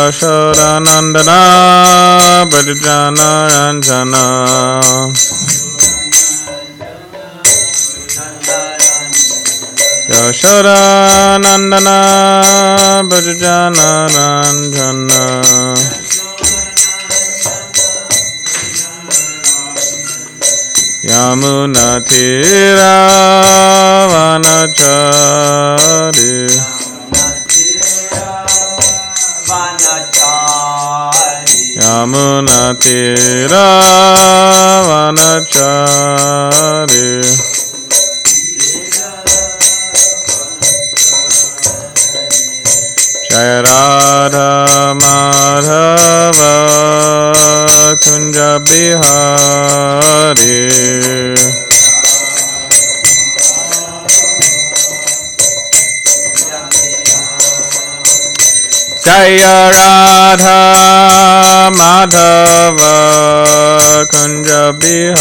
Yashodanandana Bhajana Ranjana Yashodanandana Bhajana Ranjana Yamunatira Vanachari Yamunatira Vanachari Jaya Radha Madhava Kunja Bihari Jaya Radha Madhava Kunja Bihari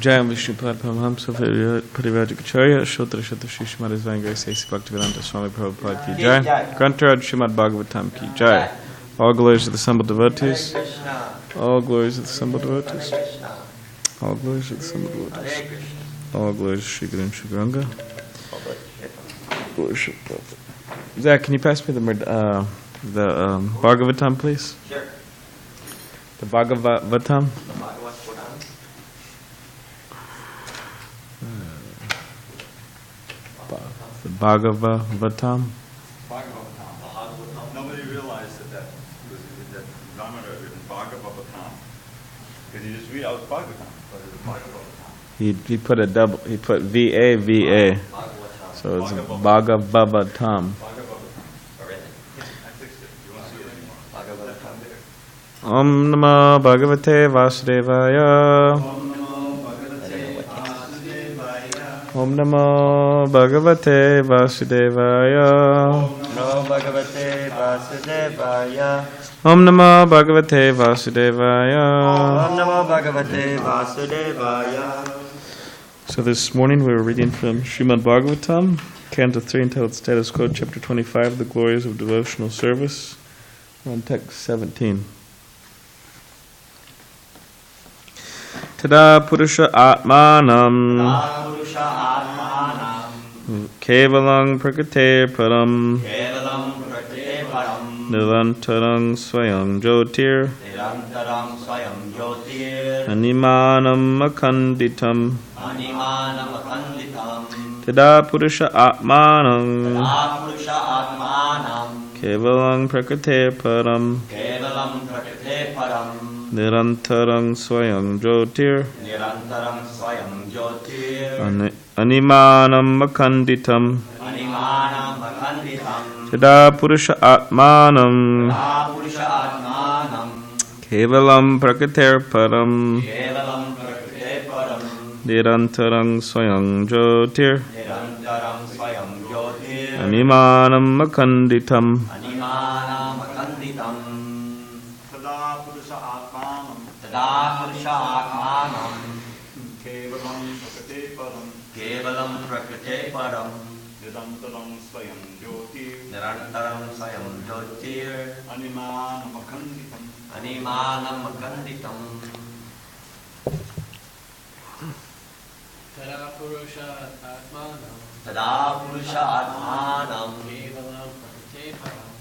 Jayam Vishnu Pad Paramahamsa Parivajikacharya Shotra Shotra Shri Srimad Isvanga Sesi Bhaktivedanta Swami Prabhupada Ki Jai Grantaraj Srimad Bhagavatam Ki Jai. All glories of the assembled devotees. All glories of the assembled devotees. All glories of the assembled devotees. All glories of Shri Guru and Shri Guranga. Zach, can you pass me the Bhagavatam, please? Sure. The Bhagavatam. The Bhagavatam. Nobody realized that Ramana written Bhagavatam. Because you just read out Bhagavatam, but it's Bhagavatam. He put a double. He put VA. So it's Bhagavatam. Om Namo Bhagavate Vasudevaya. Om Namo Bhagavate Vasudevaya. Namo Bhagavate Vasudevaya. Om Namo Bhagavate Vasudevaya. Om Namo Bhagavate Vasudevaya. So this morning we were reading from Srimad Bhagavatam, Canto 3, entitled Status Quo, Chapter 25, The Glories of Devotional Service. We're on text 17. Tada Purusha Atmanam Kevalang Prakate Param Nirantarang Swayam Jyotir Animanam Akanditam Tada Purusha Atmanam Kevalang Prakate Param Nirantarang Swayam Jyotir Animanam Akanditam Tada Purusha Atmanam Kevalam Prakatir Param Nirantarang Swayam Jyotir Animanam Akanditam Kevalam Prakate Param Nirantaram Swayam Jyotir Animanam Akanditam Tada Purusha Atmanam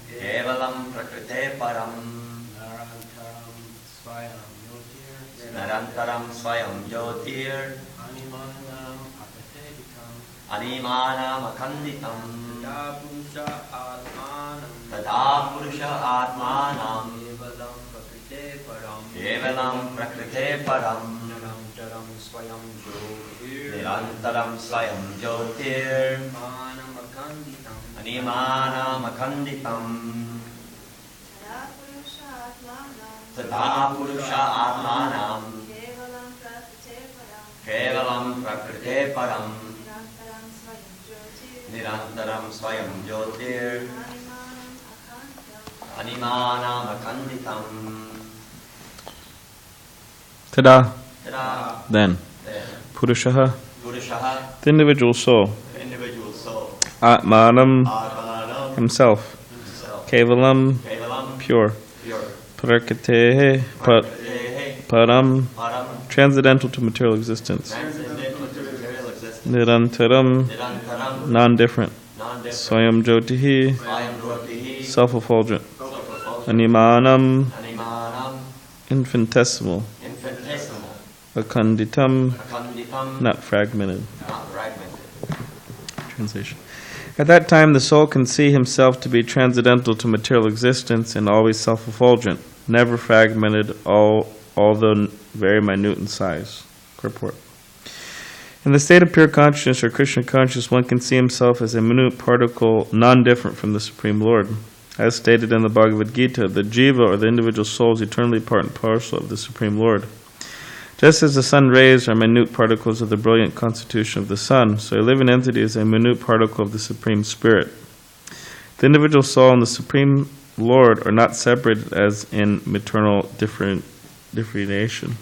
Kevalam Prakate Param Narantaram Swayam Jyotir Animanam Akanditam Tada Purusha Atmanam Kevalam Prakrite Param Nirantaram Swayam Jyotir Animanam Akanditam Tada Purusha Atmanam Kevalam Prakrite Param Nirantaram Swayam Jyotir animanam akanditam. Tada. Tada. Then. Purushaha. Purushaha. The individual soul. The individual soul. Atmanam. Atmanam. Himself. Himself. Kevalam. Kevalam. Pure. Pure. Prakatehe. Prakatehe. Param. Param. Transcendental to material existence. Transcendental to material existence. Nirantaram. Nirantaram. Non-different. Non-different. Swayam Jyotihi. Swayam Jyotihi. Self-effulgent. Self-effulgent. Animanam. Animanam. Infinitesimal. Infinitesimal. Akanditam. Akanditam. Not fragmented. Not fragmented. Translation. At that time, the soul can see himself to be transcendental to material existence and always self-effulgent, never fragmented, although very minute in size. Purport. In the state of pure consciousness or Krishna consciousness, one can see himself as a minute particle, non-different from the Supreme Lord. As stated in the Bhagavad Gita, the jiva, or the individual soul, is eternally part and parcel of the Supreme Lord. Just as the sun rays are minute particles of the brilliant constitution of the sun, so a living entity is a minute particle of the Supreme Spirit. The individual soul and the Supreme Lord are not separated as in maternal differentiation. Yeah.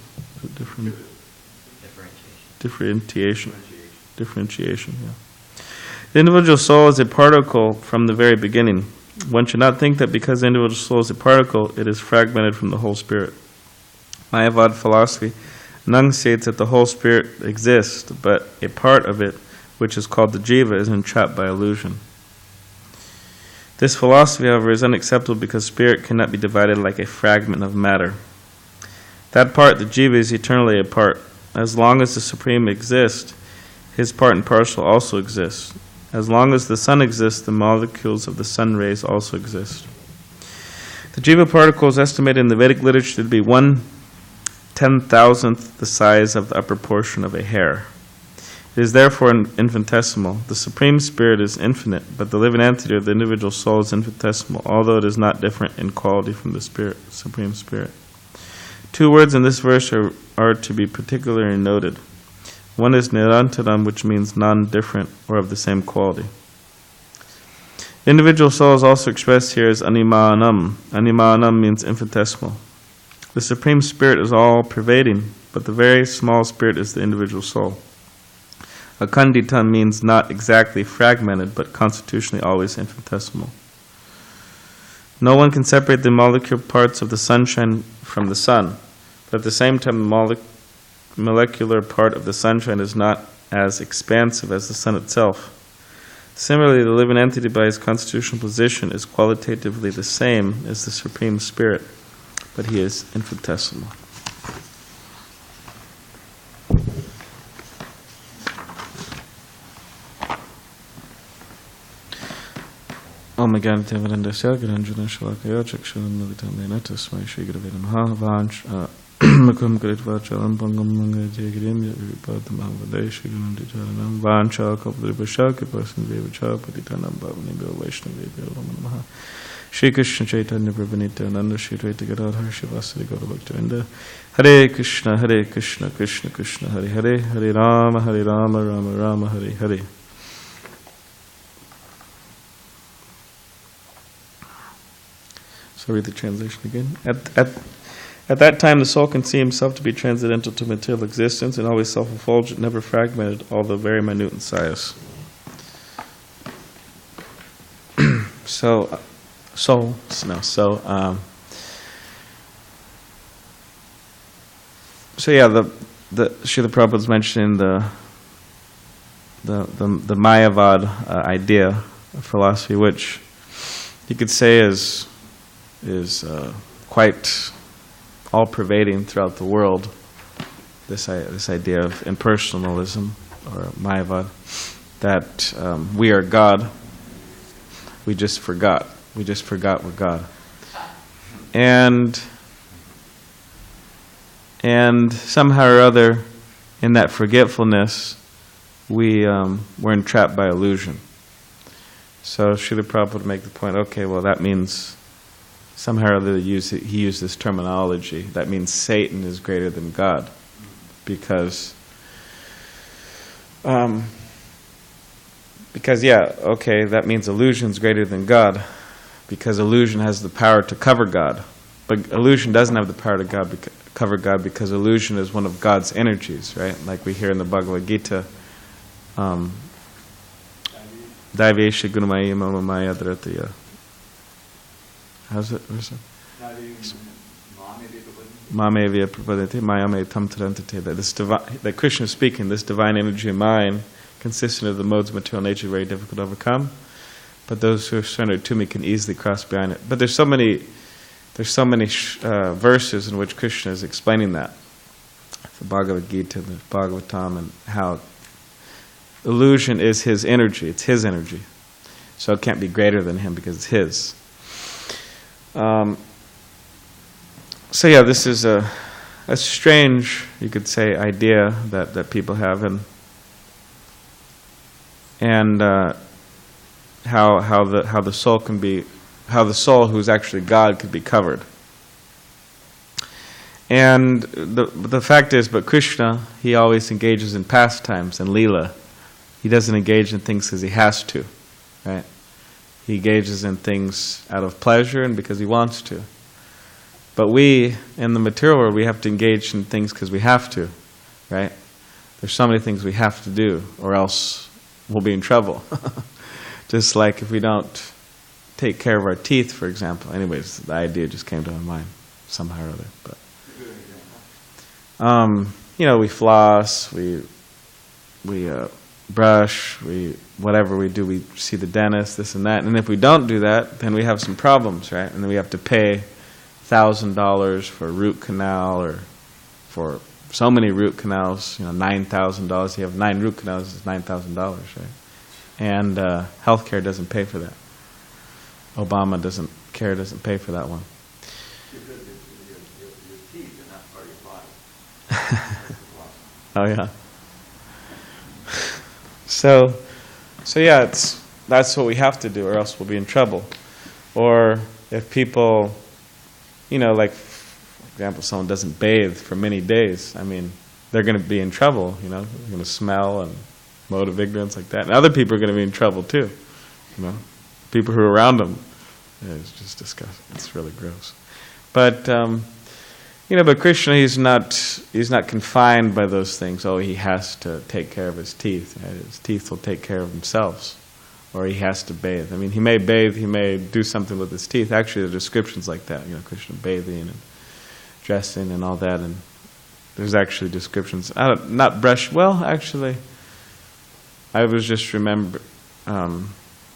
The individual soul is a particle from the very beginning. One should not think that because the individual soul is a particle, it is fragmented from the whole spirit. Mayavad philosophy enunciates that the whole spirit exists, but a part of it, which is called the jiva, is entrapped by illusion. This philosophy, however, is unacceptable because spirit cannot be divided like a fragment of matter. That part, the jiva, is eternally a part. As long as the Supreme exists, his part and parcel also exists. As long as the sun exists, the molecules of the sun rays also exist. The jiva particle is estimated in the Vedic literature to be 1/10,000th the size of the upper portion of a hair. It is therefore infinitesimal. The Supreme Spirit is infinite, but the living entity of the individual soul is infinitesimal, although it is not different in quality from the Supreme Spirit. Two words in this verse are to be particularly noted. One is nirantaram, which means non-different or of the same quality. The individual soul is also expressed here as animanam. Animanam means infinitesimal. The Supreme Spirit is all-pervading, but the very small spirit is the individual soul. Akanditam means not exactly fragmented, but constitutionally always infinitesimal. No one can separate the molecular parts of the sunshine from the sun, but at the same time the molecular part of the sunshine is not as expansive as the sun itself. Similarly, the living entity by his constitutional position is qualitatively the same as the Supreme Spirit, but he is infinitesimal. Om Ganti Varandasya Granjana Shalakaya Chakshanam Nalitamena Tasmai Shri Gurave Namaha Vanch Makum Gritva Chalam Pangam Manga Jagrim Yavipadam Vade Shri Gunandi Charanam Vancha Kapudribasha Kipasan Devacha Patitanam Bhavani Bill Vaishnavi Bill Namaha Shri Krishna Chaitanya Prabhanita Ananda Shri Dvaita Gadadhar Shivasari Gaura Bhaktivinoda Hare Krishna Krishna Krishna Hare Hare Hare Rama Rama Rama Hare Hare. So read the translation again. At that time, the soul can see himself to be transcendental to material existence and always self-effulgent, never fragmented, although very minute in size. So yeah, the Srila Prabhupada's mentioning the Mayavad idea of philosophy, which you could say is quite all-pervading throughout the world. This idea of impersonalism, or Mayavad, that we are God. We just forgot. We just forgot we're God. And somehow or other, in that forgetfulness, we're entrapped by illusion. So Srila Prabhupada would make the point, okay, well that means somehow or other he used this terminology. That means Satan is greater than God. Because yeah, okay, that means illusion is greater than God. because illusion has the power to cover God. But illusion doesn't have the power to cover God, because illusion is one of God's energies, right? Like we hear in the Bhagavad Gita, Daivesha Gunamaya Mama Maya Drataya. How's it? Mamevya Prapadate Mayame Tam Tarantate. That Krishna is speaking, this divine energy of mine, consistent of the modes of material nature, very difficult to overcome. But those who are surrendered to me can easily cross behind it. But there's so many verses in which Krishna is explaining that. The Bhagavad Gita, the Bhagavatam, and how illusion is his energy. It's his energy. So it can't be greater than him because it's his. So yeah, this is a strange, you could say, idea that people have, and how the soul can be, how the soul who's actually God could be covered. And the fact is, but Krishna, he always engages in pastimes and lila. He doesn't engage in things because he has to, right? He engages in things out of pleasure and because he wants to. But we, in the material world, we have to engage in things because we have to, right? There's so many things we have to do, or else we'll be in trouble. Just like if we don't take care of our teeth, for example. Anyways, the idea just came to my mind somehow or other. But we floss, we brush, whatever we do, we see the dentist, this and that. And if we don't do that, then we have some problems, right? And then we have to pay $1,000 for a root canal, or for so many root canals, $9,000. You have 9 root canals, it's $9,000, right? And healthcare doesn't pay for that. Obama doesn't pay for that one. Because your teeth are not part of your body. Oh yeah. So yeah, that's what we have to do, or else we'll be in trouble. Or if people, like, for example, someone doesn't bathe for many days, they're going to be in trouble, they're going to smell and mode of ignorance like that. And other people are going to be in trouble too, people who are around them. Yeah, it's just disgusting. It's really gross. But, but Krishna, he's not confined by those things. Oh, he has to take care of his teeth. Right? His teeth will take care of themselves. Or he has to bathe. He may bathe, he may do something with his teeth. Actually, there are descriptions like that, Krishna bathing and dressing and all that. And there's actually descriptions. Not brush. Well, actually, I was just remembering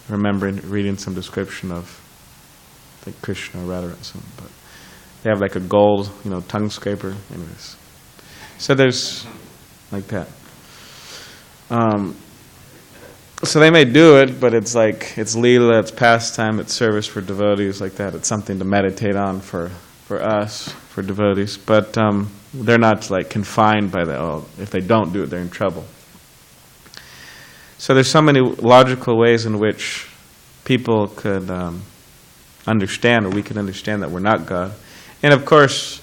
reading some description of, I think, Krishna or Radha, but they have like a gold, tongue scraper. Anyways, so there's like that. So they may do it, but it's like, it's lila, it's pastime, it's service for devotees, like that. It's something to meditate on for us, for devotees. But they're not like confined by that. Oh, if they don't do it, they're in trouble. So there's so many logical ways in which people could understand, or we can understand, that we're not God. And of course,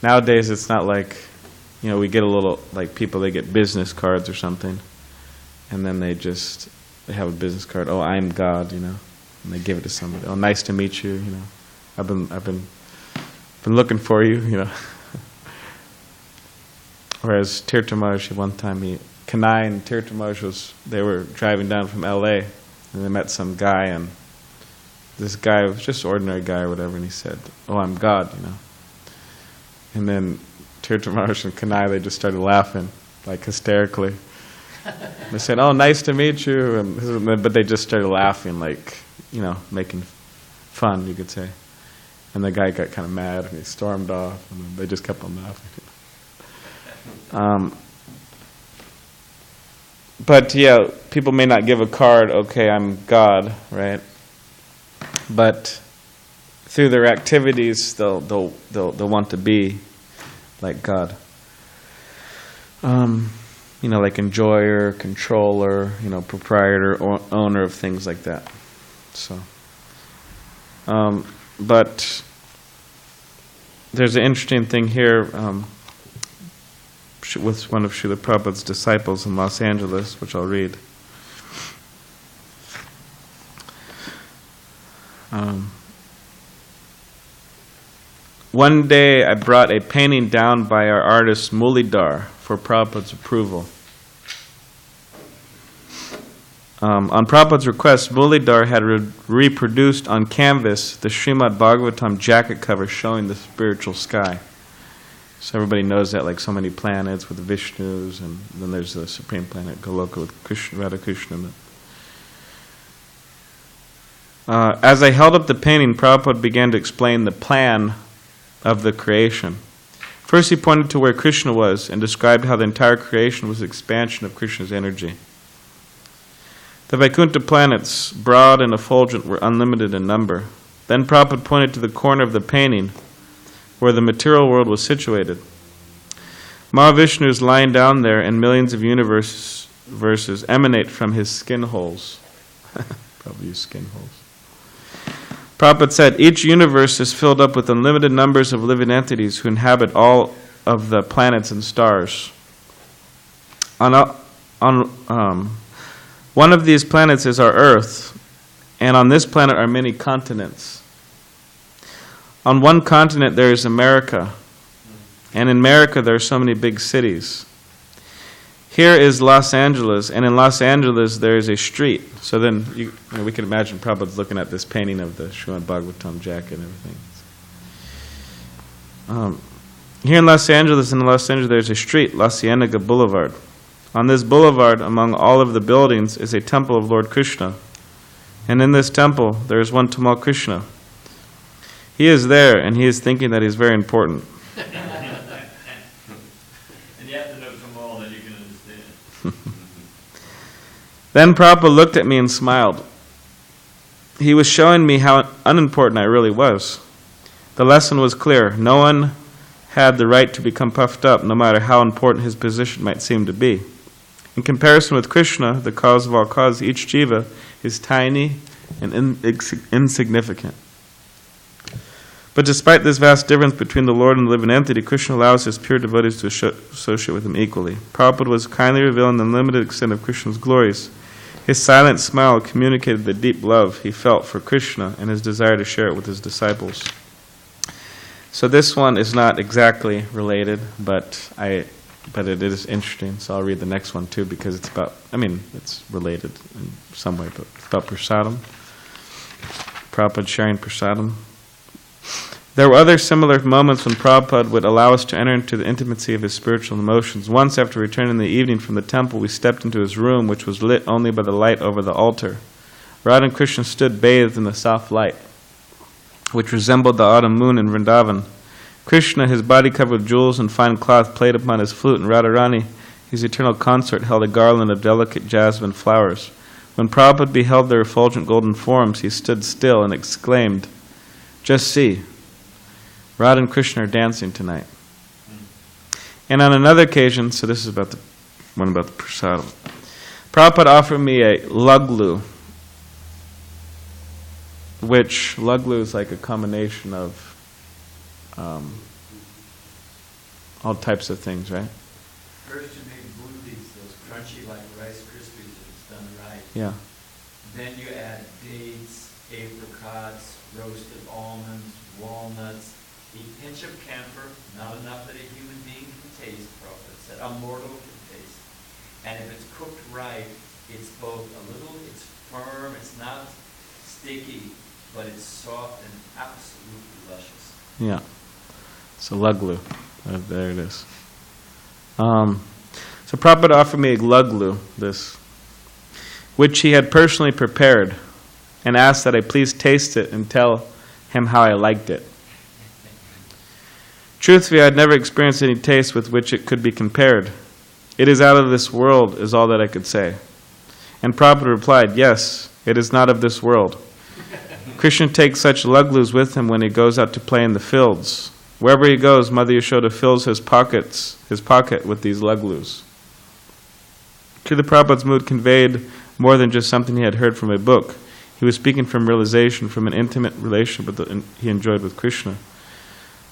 nowadays it's not like, we get a little, like people, they get business cards or something, and then they have a business card. Oh, I'm God, and they give it to somebody. Oh, nice to meet you, I've been looking for you, Whereas Tirthamaj, one time, Kanai and Tirthamaj they were driving down from L.A. and they met some guy, and this guy was just an ordinary guy or whatever, and he said, "Oh, I'm God," And then Tirthamaj and Kanai, they just started laughing, like hysterically. They said, "Oh, nice to meet you," but they just started laughing, like, making fun, you could say. And the guy got kind of mad, and he stormed off, and they just kept on laughing. But yeah, people may not give a card, okay, I'm God, right? But through their activities, they'll want to be like God. Like enjoyer, controller, proprietor, or owner of things like that. So, but there's an interesting thing here with one of Srila Prabhupada's disciples in Los Angeles, which I'll read. one day I brought a painting down by our artist Mulidar for Prabhupada's approval. On Prabhupada's request, Mulidar had reproduced on canvas the Srimad Bhagavatam jacket cover showing the spiritual sky. So everybody knows that, like so many planets with the Vishnus, and then there's the supreme planet Goloka with Krishna, Radha Krishna. As I held up the painting, Prabhupada began to explain the plan of the creation. First he pointed to where Krishna was and described how the entire creation was the expansion of Krishna's energy. The Vaikuntha planets, broad and effulgent, were unlimited in number. Then Prabhupada pointed to the corner of the painting where the material world was situated. Mahavishnu is lying down there, and millions of universes emanate from his skin holes. Probably use skin holes. Prabhupada said, each universe is filled up with unlimited numbers of living entities who inhabit all of the planets and stars. One of these planets is our Earth, and on this planet are many continents. On one continent there is America, and in America there are so many big cities. Here is Los Angeles, and in Los Angeles there is a street. So then we can imagine Prabhupada's looking at this painting of the Srimad Bhagavatam jacket and everything. Here in Los Angeles there is a street, La Cienega Boulevard. On this boulevard, among all of the buildings, is a temple of Lord Krishna. And in this temple there is one Tamal Krishna. He is there, and he is thinking that he is very important. Then Prabhupada looked at me and smiled. He was showing me how unimportant I really was. The lesson was clear. No one had the right to become puffed up, no matter how important his position might seem to be. In comparison with Krishna, the cause of all causes, each jiva is tiny and insignificant. But despite this vast difference between the Lord and the living entity, Krishna allows his pure devotees to associate with him equally. Prabhupada was kindly revealing the limited extent of Krishna's glories. His silent smile communicated the deep love he felt for Krishna and his desire to share it with his disciples. So this one is not exactly related, but it is interesting. So I'll read the next one too, because it's about, it's related in some way, but it's about prasadam. Prabhupada sharing prasadam. There were other similar moments when Prabhupada would allow us to enter into the intimacy of his spiritual emotions. Once, after returning in the evening from the temple, we stepped into his room, which was lit only by the light over the altar. Radha and Krishna stood bathed in the soft light, which resembled the autumn moon in Vrindavan. Krishna, his body covered with jewels and fine cloth, played upon his flute, and Radharani, his eternal consort, held a garland of delicate jasmine flowers. When Prabhupada beheld their effulgent golden forms, he stood still and exclaimed, "Just see, Radha and Krishna are dancing tonight." And on another occasion, so this is about the one about the prasadam, Prabhupada offered me a luglu, which luglu is like a combination of all types of things, right? First you make bundis, those crunchy like Rice Krispies if it's done right. Yeah. Then you add dates, apricots, roasted almonds, walnuts, a pinch of camphor, not enough that a human being can taste, Prabhupada said, a mortal can taste. And if it's cooked right, it's both it's firm, it's not sticky, but it's soft and absolutely luscious. Yeah. So luglu. There it is. So Prabhupada offered me a luglu, which he had personally prepared, and asked that I please taste it and tell him how I liked it. Truthfully, I had never experienced any taste with which it could be compared. It is out of this world, is all that I could say. And Prabhupada replied, yes, it is not of this world. Krishna takes such luglus with him when he goes out to play in the fields. Wherever he goes, Mother Yashoda fills his pocket with these luglus. Srila Prabhupada's mood conveyed more than just something he had heard from a book. He was speaking from realization, from an intimate relationship he enjoyed with Krishna.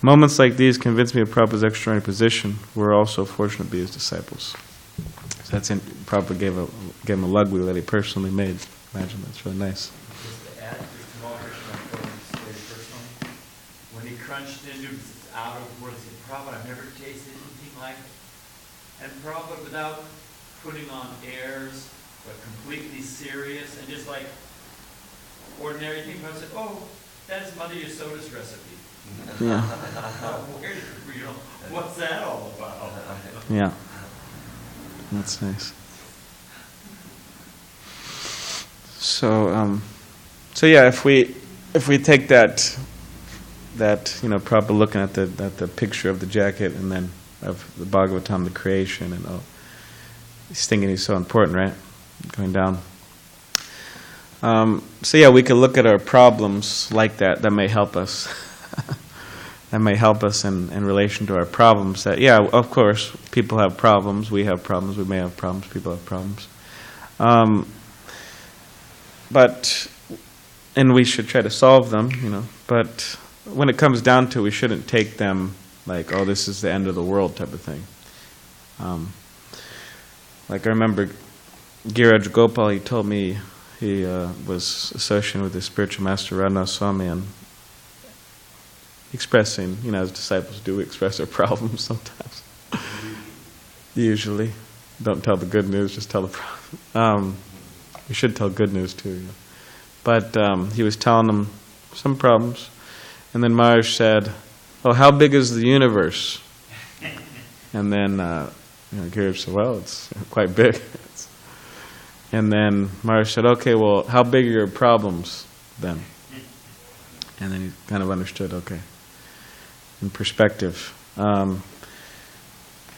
Moments like these convinced me of Prabhupada's extraordinary position. We're also fortunate to be his disciples. So that's in, Prabhupada gave him a luglu that he personally made. Imagine, that's really nice. Just to add to Tamal Krishna, very personal, when he crunched into because it's out of words. Prabhupada, I've never tasted anything like it. And Prabhupada, without putting on airs, but completely serious, and just like ordinary thing, Prabhupada said, oh, that's Mother Yasoda's recipe. Yeah. What's that all about? Yeah. That's nice. So, so yeah, if we take that Prabhupada looking at the picture of the jacket and then of the Bhagavatam, the creation, and he's thinking he's so important, right? Going down. So yeah, we can look at our problems like that. That may help us. That may help us in relation to our problems. That, yeah, of course, people have problems. We have problems. We may have problems. People have problems. And we should try to solve them, But when it comes down to it, we shouldn't take them like, oh, this is the end of the world type of thing. Like I remember Giraj Gopal, he told me he was associated with the spiritual master Radhanath Swami and expressing, as disciples do, we express our problems sometimes. Usually. Don't tell the good news, just tell the problem. We should tell good news too. But he was telling them some problems. And then Maharaj said, oh, how big is the universe? And then Giraj said, well, it's quite big. And then Maharaj said, okay, well, how big are your problems then? And then he kind of understood, okay, in perspective. And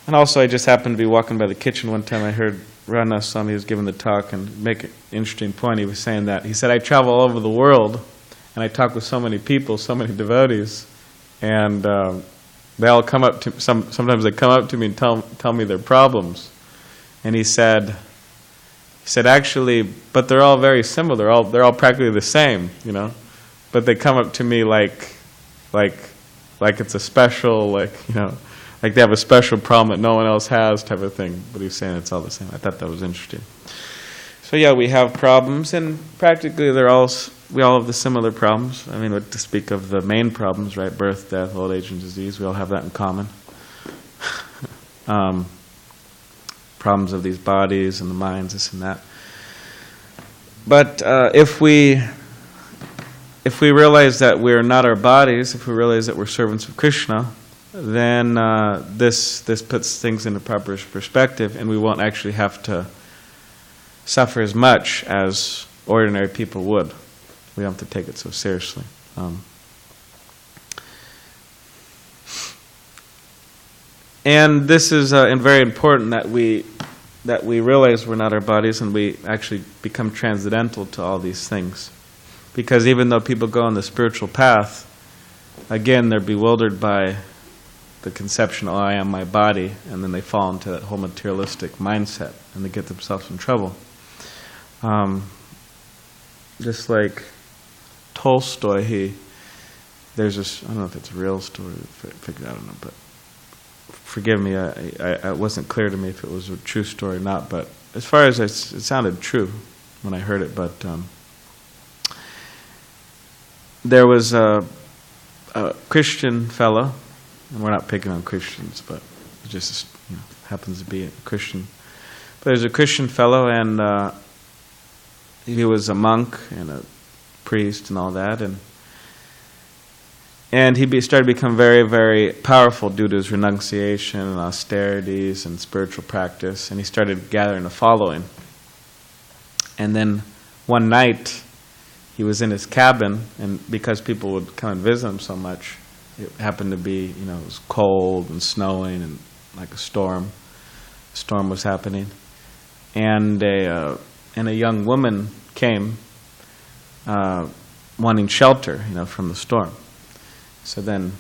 also, I just happened to be walking by the kitchen one time. I heard Radhanath Swami was giving the talk and make an interesting point. He was saying that. He said, I travel all over the world, and I talk with so many people, so many devotees, and they all come up to, sometimes they come up to me and tell me their problems. And he said, actually, but they're all very similar. They're all practically the same, But they come up to me like it's a special, like they have a special problem that no one else has, type of thing. But he's saying it's all the same. I thought that was interesting. So yeah, we have problems, and practically we all have the similar problems. I mean, to speak of the main problems, right? Birth, death, old age, and disease. We all have that in common. Problems of these bodies and the minds, this and that. But if we realize that we're not our bodies, if we realize that we're servants of Krishna, then this puts things into proper perspective, and we won't actually have to suffer as much as ordinary people would. We don't have to take it so seriously. And this is very important that we realize we're not our bodies and we actually become transcendental to all these things. Because even though people go on the spiritual path, again, they're bewildered by the conception, oh, I am my body, and then they fall into that whole materialistic mindset, and they get themselves in trouble. Just like Tolstoy, there's this, I don't know if it's a real story, I don't know, but forgive me, it wasn't clear to me if it was a true story or not, but as far as it sounded true when I heard it, but there was a Christian fellow, and we're not picking on Christians, but it just happens to be a Christian. But there's a Christian fellow, and he was a monk and a priest and all that, and he started to become very, very powerful due to his renunciation and austerities and spiritual practice, and he started gathering a following. And then one night, he was in his cabin, and because people would come and visit him so much, it happened to be, it was cold and snowing and like a storm. A storm was happening. And a young woman came wanting shelter, from the storm. So then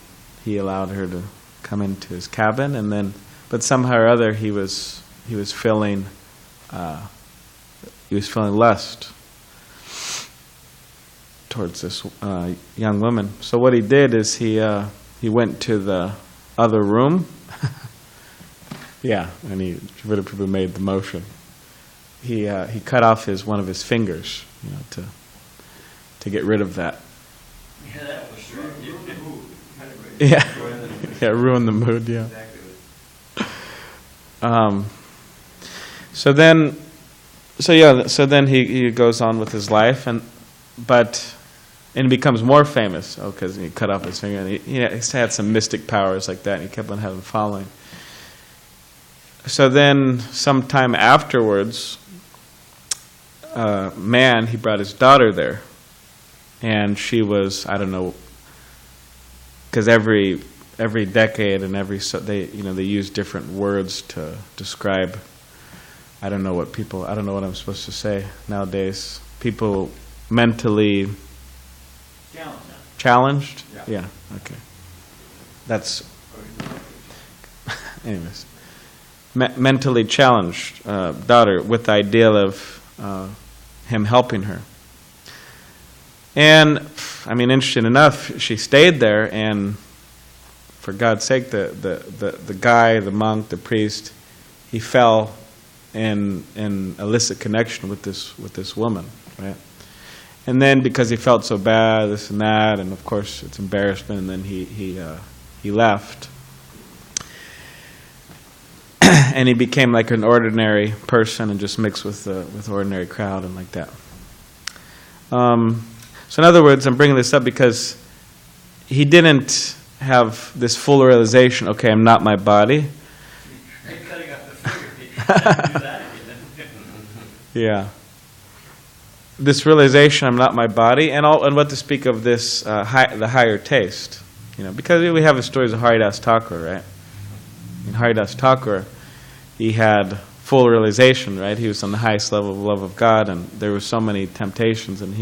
he allowed her to come into his cabin, and then, but somehow or other he was feeling lust towards this young woman. So what he did is he went to the other room. Yeah, and he probably made the motion. He cut off one of his fingers, to get rid of that. Yeah, that was right. Yeah, yeah, ruin the mood. Yeah. So then he goes on with his life, and becomes more famous. Oh, because he cut off his finger, and he had some mystic powers like that, and he kept on having following. So then, sometime afterwards, he brought his daughter there, and she was, I don't know, because every decade and they use different words to describe. I don't know what I'm supposed to say nowadays. People mentally challenged. Yeah. Okay. That's. Anyways, mentally challenged daughter with the ideal of him helping her. And I mean, interesting enough, she stayed there, and for God's sake, the guy, the monk, the priest, he fell in illicit connection with this woman, right? And then because he felt so bad, this and that, and of course it's embarrassment, and then he left, and he became like an ordinary person and just mixed with the ordinary crowd and like that. So in other words, I'm bringing this up because he didn't have this full realization, okay, I'm not my body. Cutting off the finger, he can't do that again. Yeah. This realization, I'm not my body, and what to speak of this, the higher taste. Because we have the stories of Haridas Thakur, right? In Haridas Thakur, he had full realization, right? He was on the highest level of love of God, and there were so many temptations, and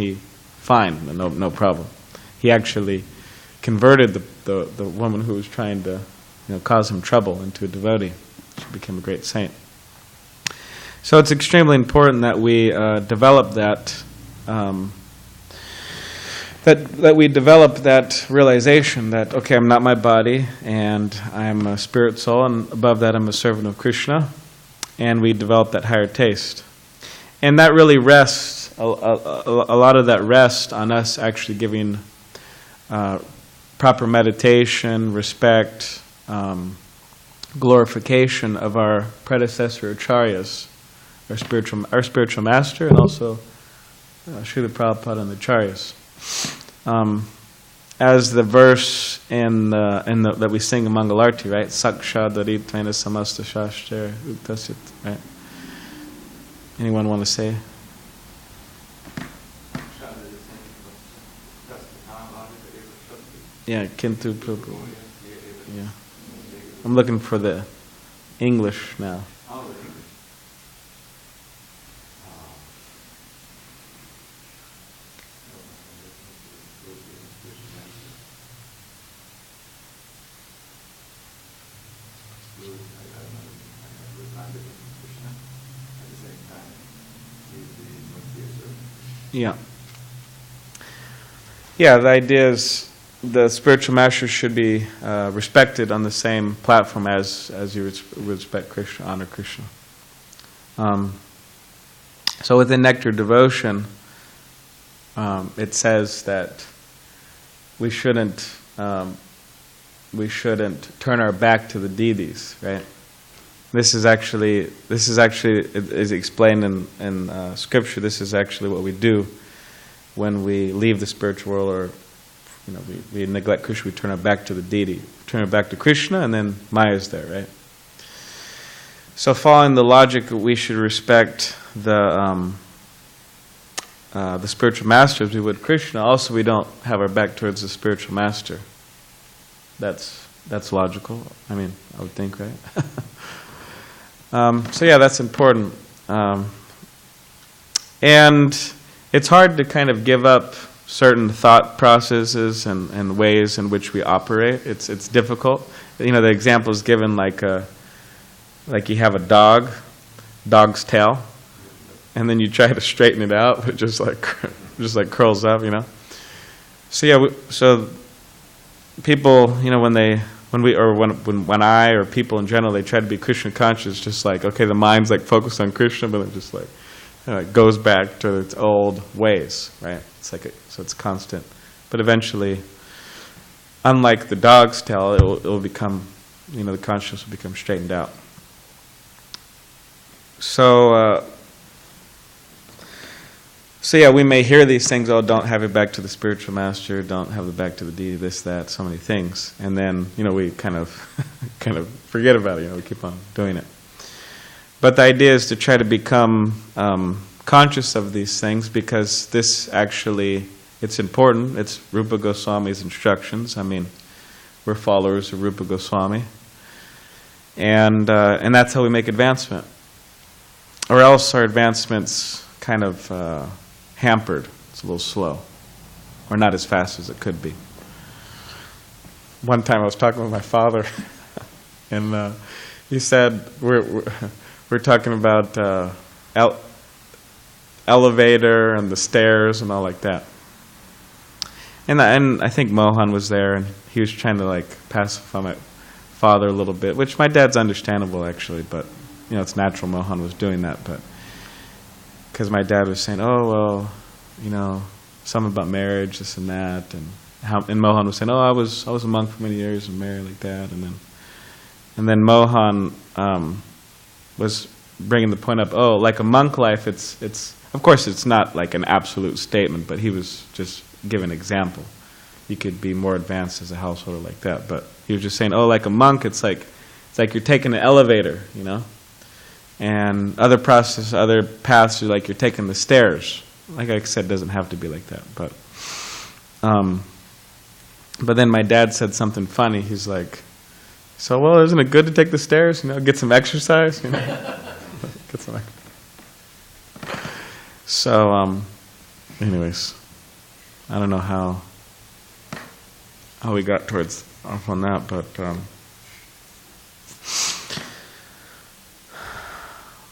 fine, no problem. He actually converted the woman who was trying to cause him trouble into a devotee. She became a great saint. So it's extremely important that we develop that we develop that realization that, okay, I'm not my body, and I'm a spirit soul, and above that I'm a servant of Krishna, and we develop that higher taste. And that really rests, a lot of that rests on us actually giving proper meditation, respect, glorification of our predecessor acharyas, our spiritual master, and also Srila Prabhupada and the acharyas. As the verse that we sing in Mangalarti, right? Saksha Daritvaina Samasta Shastra Uktasit, right? Anyone want to say? Yeah, Kintu Prabhu. Yeah. I'm looking for the English now. Yeah. Yeah, the idea is the spiritual masters should be respected on the same platform as you respect Krishna, honor Krishna. So within Nectar Devotion, it says that we shouldn't turn our back to the deities, right? This is explained in scripture. This is actually what we do when we leave the spiritual world, or we neglect Krishna. We turn our back to the deity, turn our back to Krishna, and then Maya is there, right? So, following the logic, we should respect the spiritual master as we would Krishna. Also, we don't have our back towards the spiritual master. That's logical. I mean, I would think, right? So yeah, that's important. And it's hard to kind of give up certain thought processes and ways in which we operate. It's difficult. The example is given like you have a dog's tail, and then you try to straighten it out, but just like curls up, So yeah, so people, when I or people in general, they try to be Krishna conscious, just like, okay, the mind's like focused on Krishna, but it just like it goes back to its old ways, right? It's like so it's constant, but eventually unlike the dog's tail, it'll become, the consciousness will become straightened out. So yeah, we may hear these things, oh, don't have it back to the spiritual master, don't have it back to the deity, this, that, so many things. And then, we kind of forget about it, we keep on doing it. But the idea is to try to become conscious of these things, because this actually, it's important. It's Rupa Goswami's instructions. We're followers of Rupa Goswami. And that's how we make advancement. Or else our advancement's kind of hampered. It's a little slow. Or not as fast as it could be. One time I was talking with my father, and he said, we're talking about elevator and the stairs and all like that. And I think Mohan was there, and he was trying to pacify my father a little bit, which my dad's understandable actually, but it's natural Mohan was doing that, but because my dad was saying, oh well, something about marriage, this and that, and Mohan was saying, oh, I was a monk for many years and married like that, and then Mohan was bringing the point up, oh, like a monk life, it's of course it's not like an absolute statement, but he was just giving an example. You could be more advanced as a householder like that, but he was just saying, oh, like a monk, it's like you're taking an elevator, and other paths are like you're taking the stairs. Like I said, it doesn't have to be like that, but then my dad said something funny. He's like, so, well, isn't it good to take the stairs, get some exercise, Get some exercise. So, anyways, I don't know how we got off on that,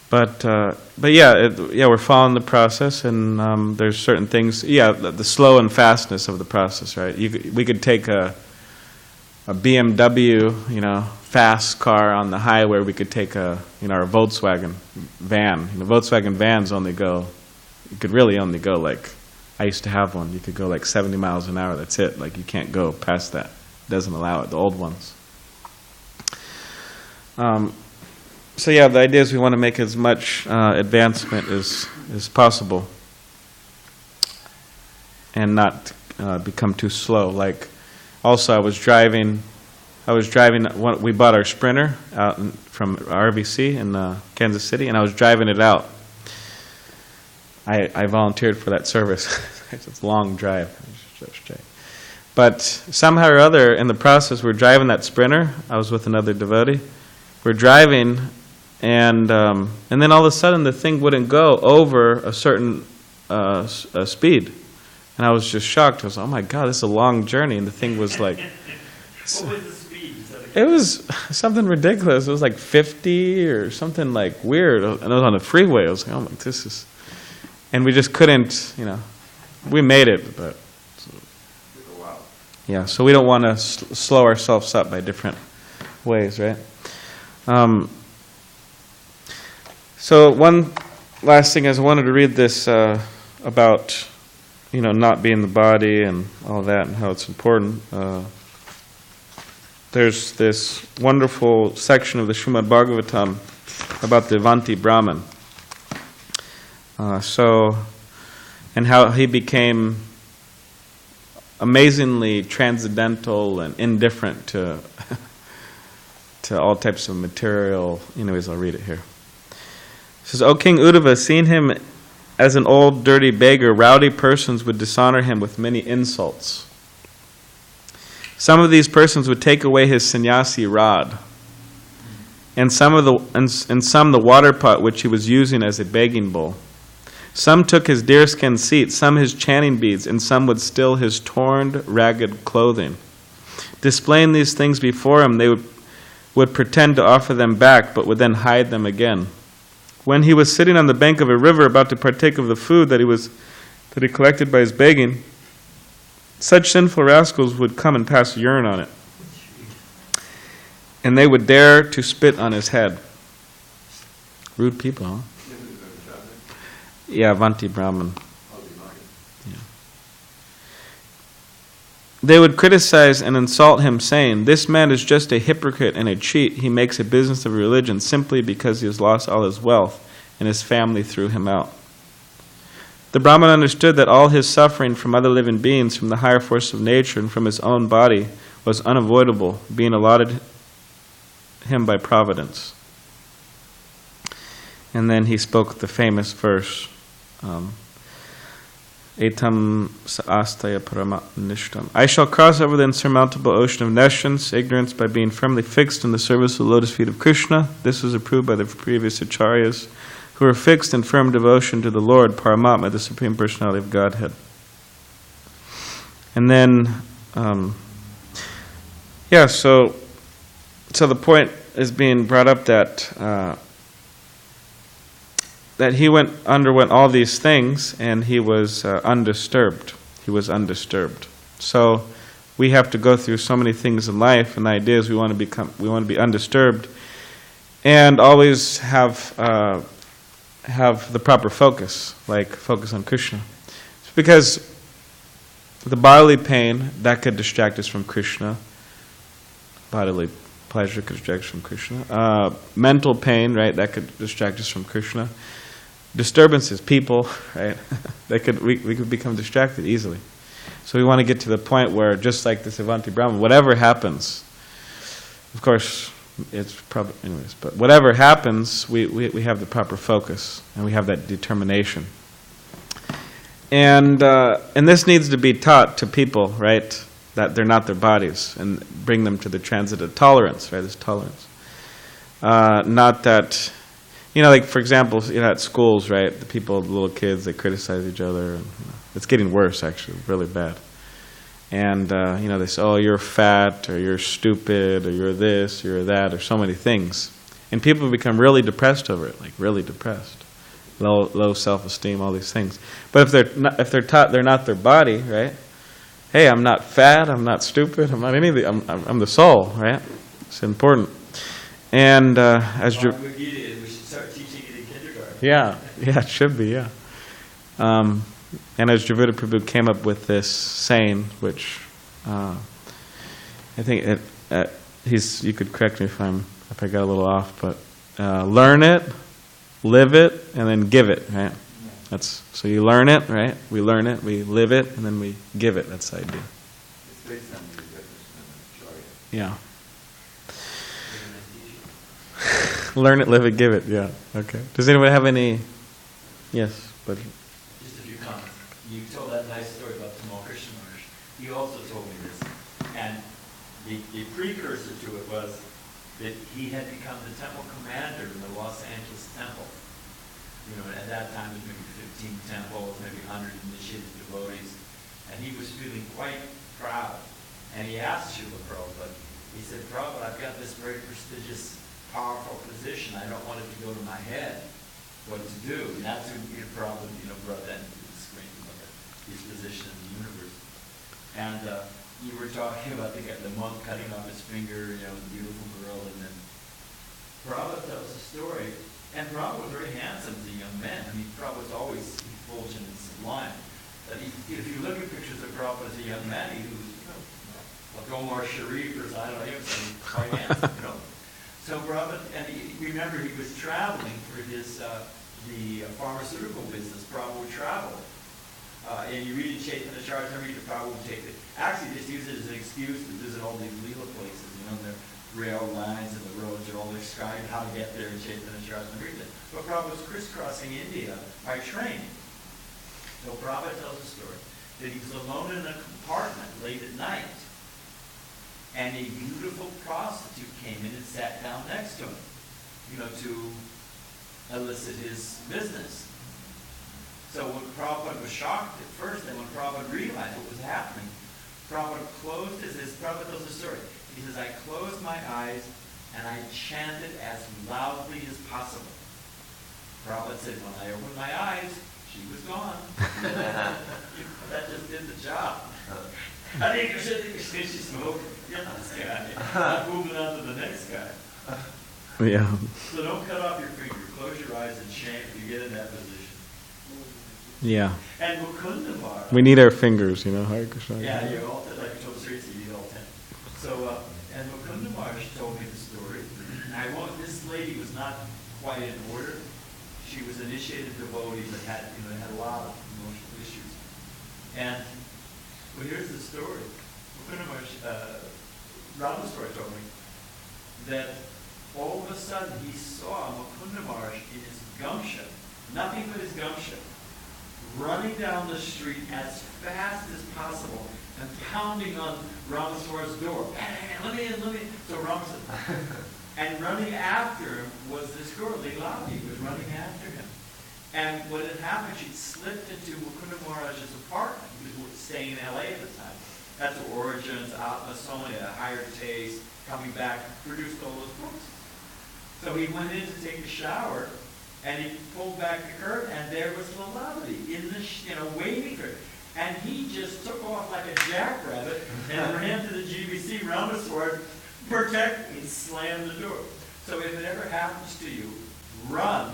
but yeah, we're following the process, and there's certain things. Yeah, the slow and fastness of the process, right? We could take a BMW, fast car on the highway. We could take our Volkswagen van. Volkswagen vans you could really only go I used to have one. You could go 70 miles an hour. That's it. You can't go past that. It doesn't allow it. The old ones. So yeah, the idea is we want to make as much advancement as possible, and not become too slow. Also, I was driving. We bought our Sprinter out from RVC in Kansas City, and I was driving it out. I volunteered for that service. It's a long drive. But somehow or other, in the process, we're driving that Sprinter. I was with another devotee. We're driving, and then all of a sudden, the thing wouldn't go over a certain speed. And I was just shocked. I was like, oh my God, this is a long journey. And the thing was What was the speed? It was something ridiculous. It was 50 or something weird. And it was on the freeway. I was like, oh my, this is... And we just couldn't, we made it, but... Yeah, so we don't want to slow ourselves up by different ways, right? So one last thing is I wanted to read this about, not being the body and all that and how it's important. There's this wonderful section of the Srimad Bhagavatam about the Avanti Brahman. And how he became amazingly transcendental and indifferent to all types of material. Anyways, I'll read it here. It says, O King Uddhava, seeing him as an old dirty beggar, rowdy persons would dishonor him with many insults. Some of these persons would take away his sannyasi rod, and some the water pot which he was using as a begging bowl. Some took his deerskin seat, some his chanting beads, and some would steal his torn, ragged clothing. Displaying these things before him, they would pretend to offer them back, but would then hide them again. When he was sitting on the bank of a river about to partake of the food that he collected by his begging, such sinful rascals would come and pass urine on it. And they would dare to spit on his head. Rude people, huh? Yeah, Avanti Brahman. Yeah. They would criticize and insult him, saying, "This man is just a hypocrite and a cheat. He makes a business of religion simply because he has lost all his wealth and his family threw him out." The Brahman understood that all his suffering from other living beings, from the higher force of nature, and from his own body was unavoidable, being allotted him by providence. And then he spoke the famous verse, Etam astaya paramatnishtam. I shall cross over the insurmountable ocean of nescience, ignorance, by being firmly fixed in the service of the lotus feet of Krishna. This was approved by the previous acharyas, who were fixed in firm devotion to the Lord, Paramatma, the Supreme Personality of Godhead. And then, so the point is being brought up that he underwent all these things, and he was undisturbed. He was undisturbed. So we have to go through so many things in life, and the idea is we want to be undisturbed, and always have the proper focus, like focus on Krishna. It's because the bodily pain, that could distract us from Krishna. Bodily pleasure could distract us from Krishna. Mental pain, right, that could distract us from Krishna. Disturbances, people, right, we could become distracted easily. So we want to get to the point where, just like the Savanti Brahman, whatever happens, of course, it's probably, anyways, but whatever happens, we have the proper focus, and we have that determination. And this needs to be taught to people, right, that they're not their bodies, and bring them to the transit of tolerance, right, this tolerance. Not that, like, for example, at schools, right, the little kids, they criticize each other, and it's getting worse, actually, really bad. And, they say, "Oh, you're fat," or "you're stupid," or "you're this," "you're that," or so many things. And people become really depressed over it, like really depressed. Low self-esteem, all these things. But if they're taught they're not their body, right? Hey, I'm not fat, I'm not stupid, I'm not anything, I'm the soul, right? It's important. And we should start teaching it in kindergarten. Yeah, it should be, yeah. And as Javita Prabhu came up with this saying, which I think you could correct me if I got a little off, but learn it, live it, and then give it, right? So you learn it, right? We learn it, we live it, and then we give it. That's the idea. It's based on the definition of Yeah. Learn it, live it, give it. Yeah. Okay. Does anyone have any? Yes, but. Just a few comments. You told that nice story about Tamal Krishna Maharaj. You also told me this, and the precursor to it was that he had become the temple commander in the Los Angeles temple. At that time there was maybe 15 temples, maybe 100 initiated devotees, and he was feeling quite proud. And he asked Srila Prabhupada, he said, "Prabhupada, I've got this very prestigious, powerful position. I don't want it to go to my head what to do." And that's when Prabhupada, brought that into the screen, look at his position in the universe. And you were talking about the monk cutting off his finger, the beautiful girl, and then Prabhupada tells a story. And Prabhupada was very handsome as a young man. I mean, Prabhupada was always effulgent and sublime. But if you look at pictures of Prabhupada as a young man, he was, like Omar Sharif, or I don't know, he was quite handsome, So Prabhupada, and remember, he was traveling for his the pharmaceutical business. Prabhupada would travel. And you read in Chaitanya Charitamrita, Prabhupada would take it. Actually, just use it as an excuse to visit all these Leela places, the rail lines and the roads are all described how to get there in Chaitanya Charitamrita. But Prabhupada was crisscrossing India by train. So Prabhupada tells a story that he was alone in a compartment late at night, and a beautiful prostitute came in and sat down next to him, to elicit his business. So when Prabhupada was shocked at first, and when Prabhupada realized what was happening, Prabhupada closed Prabhupada tells a story. He says, "I closed my eyes and I chanted as loudly as possible." Prabhupada said, "When I opened my eyes, she was gone." That just did the job. I think you should she's moving. You're not this guy. I'm moving on to the next guy. Yeah. So don't cut off your finger. Close your eyes and chant if you get in that position. Yeah. And Mukunda Maharaj. We need our fingers, Hare Krishna. Yeah, you all, like you told us, So, and Mukunda Maharaj told me the story. This lady was not quite in order. She was an initiated devotee, but had a lot of emotional issues. And well, here's the story. Mukunda Maharaj, Rama story told me that all of a sudden he saw Mukunda Maharaj in his gumption, nothing but his gumption, running down the street as fast as possible and pounding on Ramaswara's door. Let me in, let me in. So Rama said, and running after him was this girl, Leelati, was running after him. And what had happened, she'd slipped into Mukunda Maharaj's apartment. He was staying in LA at the time. That's Origins, Atma, Sonia, Higher Taste, Coming Back, produced all those books. So he went in to take a shower, and he pulled back the curtain, and there was Leelati in the, waiting for it. And he just took off like a jackrabbit and ran to the GBC Ramaswara, protect me, and slammed the door. So if it ever happens to you, run,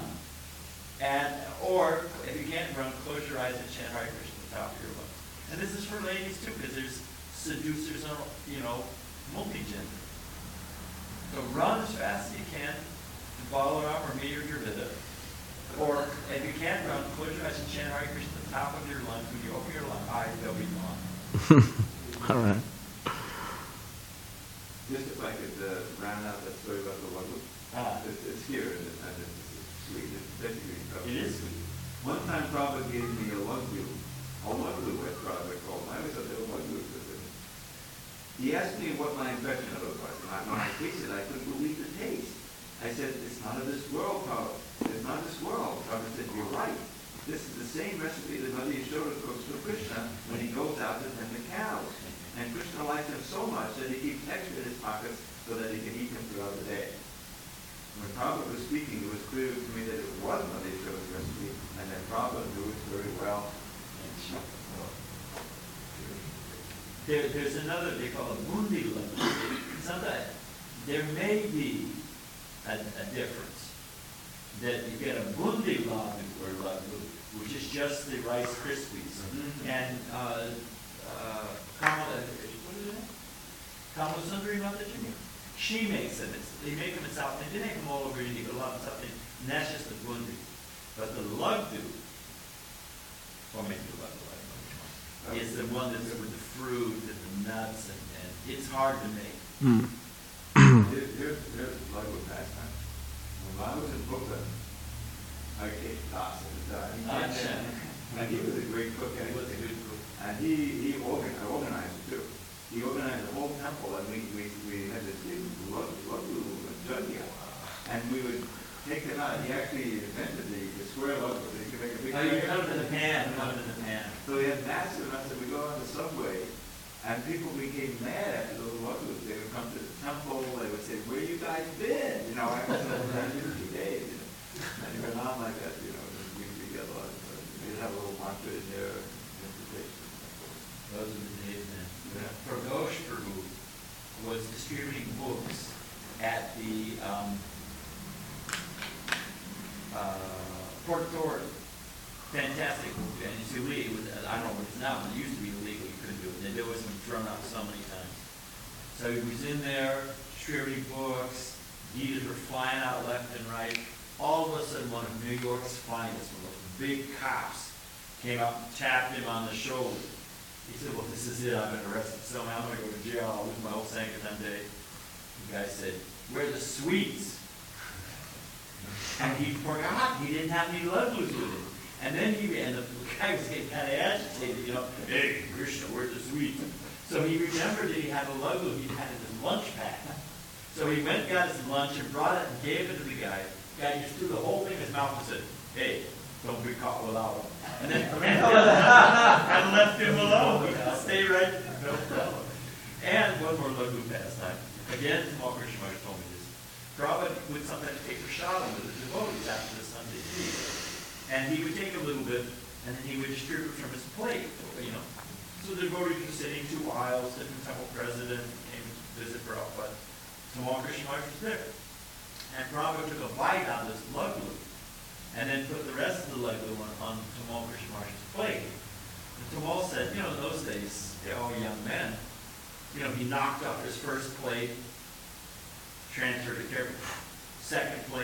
or if you can't run, close your eyes and chant Hare Krishna at the top of your lungs. And this is for ladies too, because there's seducers on, multi-gender. So run as fast as you can to Balaram or me or Dravida. Or if you can't run, close your eyes and chant Hare Krishna at the top of your lungs. When you open your eyes, they'll be gone. All right. Just if I could round out that story about the Wagyu. It's here, and it's sweet. It's basically It is sweet. One time Prabhu gave me a Wagyu at Prabhu called. I always thought they were Wagyu. He asked me what my impression of it was, and when I tasted it, I couldn't believe the taste. I said, it's not of this world, Prabhu. It's not this world. Prabhu said, you're right. This is the same recipe that Mother Yashoda cooks for Krishna when he goes out to tend the cows. And Krishna likes him so much that he keeps extra in his pockets so that he can eat them throughout the day. When Prabhu was speaking, it was clear to me that it was Mother Yashoda's recipe, and that Prabhu knew it very well. There's another, they call it bundi laddu. Sometimes there may be a difference. That you get a bundi laddu or laddu, which is just the Rice Krispies. Mm-hmm. And Kamasundari Mataji, she makes them. They make them in South India. They make them all over India, but a lot of South India. And that's just the bundi. But the laddu, or maybe the laddu, is the one that's with the fruit and the nuts, and it's hard to make. Here's like with pastime. When I was in Brooklyn, I ate pasta at the time. And he was a great cook. He was a good cook. And he organized it too. He organized the whole temple, and we had this big laddu jugya. And we would take it out. He actually invented the square laddu. You could make a big. You cut it in the pan. So we had massive amounts, and we go on the subway, and people became mad after those laddus. They would come to the temple, they would say, where you guys been? I was over there 2 days. And it went on like that, we get a lot of, we'd have a little mantra in there, Those are the days then. Yeah. Prabhu was distributing books at the Port Authority. Fantastic. And it's illegal. I don't know what it is now, but it used to be illegal. You couldn't do it. And it was been thrown out so many times. So he was in there, distributing books. Gitas were flying out left and right. All of a sudden, one of New York's finest, one of those big cops, came up and tapped him on the shoulder. He said, well, this is it. I've been arrested somehow. I'm going to go to jail. I'll lose my whole Sankirtan day. The guy said, where are the sweets? And he forgot. He didn't have any laddus with him. And then the guy was getting kind of agitated, hey, Krishna, where's the sweets? So he remembered that he had a laddu he had in his lunch pack. So he went, got his lunch, and brought it and gave it to the guy. The guy just threw the whole thing in his mouth and said, hey, don't be caught without him. And then and left him alone. Stay right there, no problem. And one more laddu pastime. Again, Tamal Krishna Maharaj told me this. Prabhupada would sometimes take a shot with the devotees after the Sunday tea. And he would take a little bit, and then he would distribute from his plate, So the devotees were sitting 2 aisles, different temple president came to visit Prabhupada. Tamal Krishna Maharaj was there. And Prabhupada took a bite out of this laddu, and then put the rest of the laddu on Tamal Krishna Maharaj's plate. And Tamal said, in those days, they're all young men, he knocked off his first plate, transferred it to second plate.